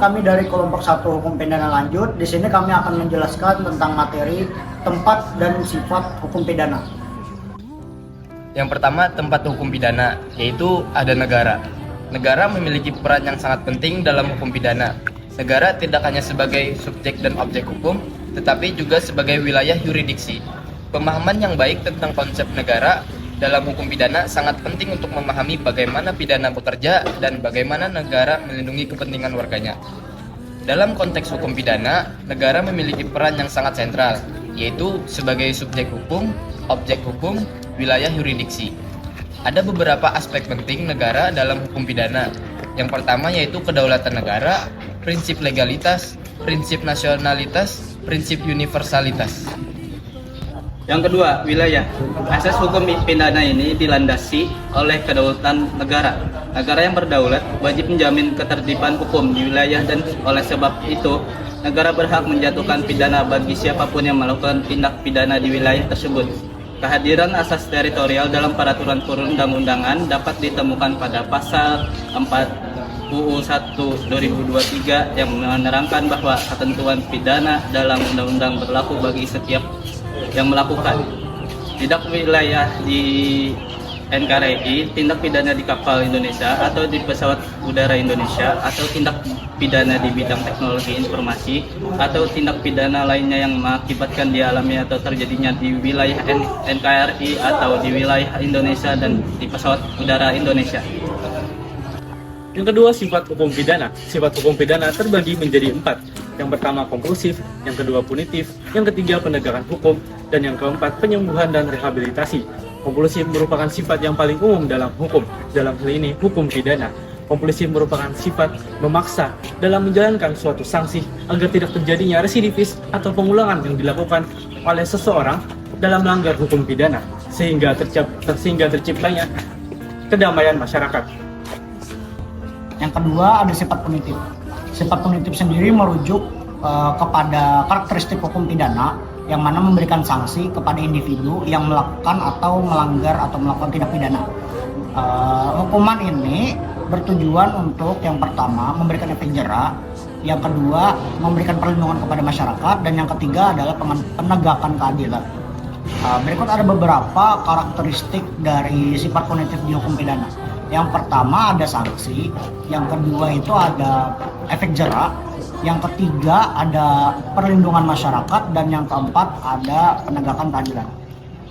kami dari kelompok 1 Hukum Pidana Lanjut. Di sini kami akan menjelaskan tentang materi, tempat, dan sifat hukum pidana. Yang pertama, tempat hukum pidana, yaitu ada negara. Negara memiliki peran yang sangat penting dalam hukum pidana. Negara tidak hanya sebagai subjek dan objek hukum, tetapi juga sebagai wilayah yuridiksi. Pemahaman yang baik tentang konsep negara dalam hukum pidana sangat penting untuk memahami bagaimana pidana bekerja dan bagaimana negara melindungi kepentingan warganya. Dalam konteks hukum pidana, negara memiliki peran yang sangat sentral, yaitu sebagai subjek hukum, objek hukum, wilayah yuridiksi. Ada beberapa aspek penting negara dalam hukum pidana. Yang pertama yaitu kedaulatan negara, prinsip legalitas, prinsip nasionalitas, prinsip universalitas. Yang kedua, wilayah. Asas hukum pidana ini dilandasi oleh kedaulatan negara. Negara yang berdaulat wajib menjamin ketertiban hukum di wilayah dan oleh sebab itu, negara berhak menjatuhkan pidana bagi siapapun yang melakukan tindak pidana di wilayah tersebut. Kehadiran asas teritorial dalam peraturan perundang-undangan dapat ditemukan pada pasal 4 UU 1 2023 yang menerangkan bahwa ketentuan pidana dalam undang-undang berlaku bagi setiap yang melakukan tindak wilayah di NKRI, tindak pidana di kapal Indonesia atau di pesawat udara Indonesia, atau tindak pidana di bidang teknologi informasi, atau tindak pidana lainnya yang mengakibatkan dialami atau terjadinya di wilayah NKRI atau di wilayah Indonesia dan di pesawat udara Indonesia. Yang kedua, sifat hukum pidana. Sifat hukum pidana terbagi menjadi 4. Yang pertama kompulsif, yang kedua punitif, yang ketiga penegakan hukum, dan yang keempat penyembuhan dan rehabilitasi. Kompulsif merupakan sifat yang paling umum dalam hukum, dalam hal ini hukum pidana. Kompulsif merupakan sifat memaksa dalam menjalankan suatu sanksi agar tidak terjadinya residivis atau pengulangan yang dilakukan oleh seseorang dalam melanggar hukum pidana, sehingga terciptanya kedamaian masyarakat. Yang kedua ada sifat punitif. Sifat punitif sendiri merujuk kepada karakteristik hukum pidana yang mana memberikan sanksi kepada individu yang melakukan atau melanggar atau melakukan tindak pidana. Hukuman ini bertujuan untuk yang pertama memberikan efek jera, yang kedua memberikan perlindungan kepada masyarakat, dan yang ketiga adalah penegakan keadilan. Berikut ada beberapa karakteristik dari sifat punitif di hukum pidana. Yang pertama ada sanksi, yang kedua itu ada efek jera, yang ketiga ada perlindungan masyarakat, dan yang keempat ada penegakan keadilan.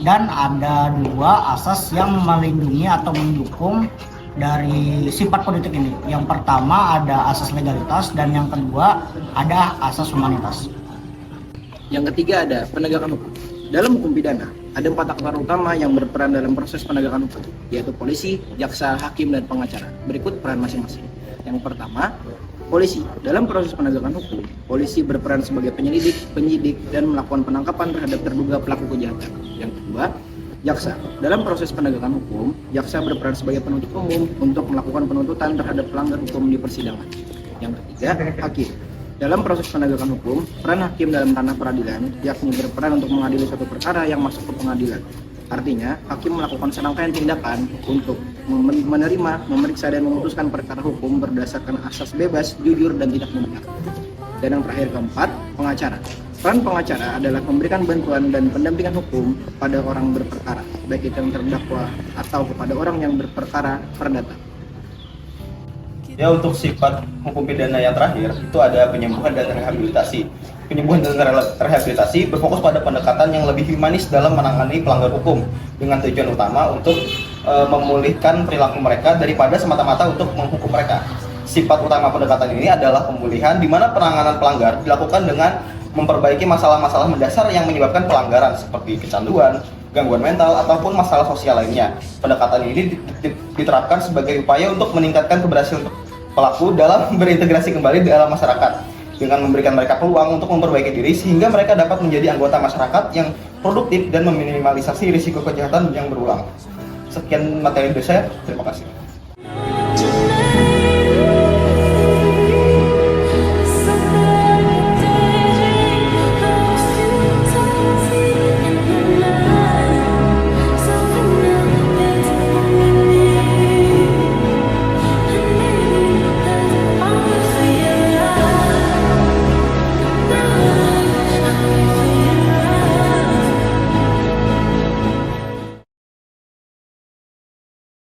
Dan ada 2 asas yang melindungi atau mendukung dari sifat punitif ini. Yang pertama ada asas legalitas, dan yang kedua ada asas humanitas. Yang ketiga ada penegakan hukum. Dalam hukum pidana, ada 4 aktor utama yang berperan dalam proses penegakan hukum, yaitu polisi, jaksa, hakim, dan pengacara. Berikut peran masing-masing. Yang pertama, polisi. Dalam proses penegakan hukum, polisi berperan sebagai penyelidik, penyidik, dan melakukan penangkapan terhadap terduga pelaku kejahatan. Yang kedua, jaksa. Dalam proses penegakan hukum, jaksa berperan sebagai penuntut umum untuk melakukan penuntutan terhadap pelanggar hukum di persidangan. Yang ketiga, hakim. Dalam proses penegakan hukum, peran hakim dalam ranah peradilan yakni berperan untuk mengadili suatu perkara yang masuk ke pengadilan. Artinya, hakim melakukan serangkaian tindakan untuk menerima, memeriksa, dan memutuskan perkara hukum berdasarkan asas bebas, jujur, dan tidak memihak. Dan yang terakhir keempat, pengacara. Peran pengacara adalah memberikan bantuan dan pendampingan hukum pada orang berperkara, baik itu yang terdakwa atau kepada orang yang berperkara perdata. Ya, untuk sifat hukum pidana yang terakhir itu ada penyembuhan dan rehabilitasi. Penyembuhan dan rehabilitasi berfokus pada pendekatan yang lebih humanis dalam menangani pelanggar hukum dengan tujuan utama untuk memulihkan perilaku mereka daripada semata-mata untuk menghukum mereka. Sifat utama pendekatan ini adalah pemulihan, di mana penanganan pelanggar dilakukan dengan memperbaiki masalah-masalah mendasar yang menyebabkan pelanggaran seperti kecanduan, gangguan mental, ataupun masalah sosial lainnya. Pendekatan ini diterapkan sebagai upaya untuk meningkatkan keberhasilan pelaku dalam berintegrasi kembali dalam masyarakat dengan memberikan mereka peluang untuk memperbaiki diri sehingga mereka dapat menjadi anggota masyarakat yang produktif dan meminimalisasi risiko kejahatan yang berulang. Sekian materi dari saya, terima kasih.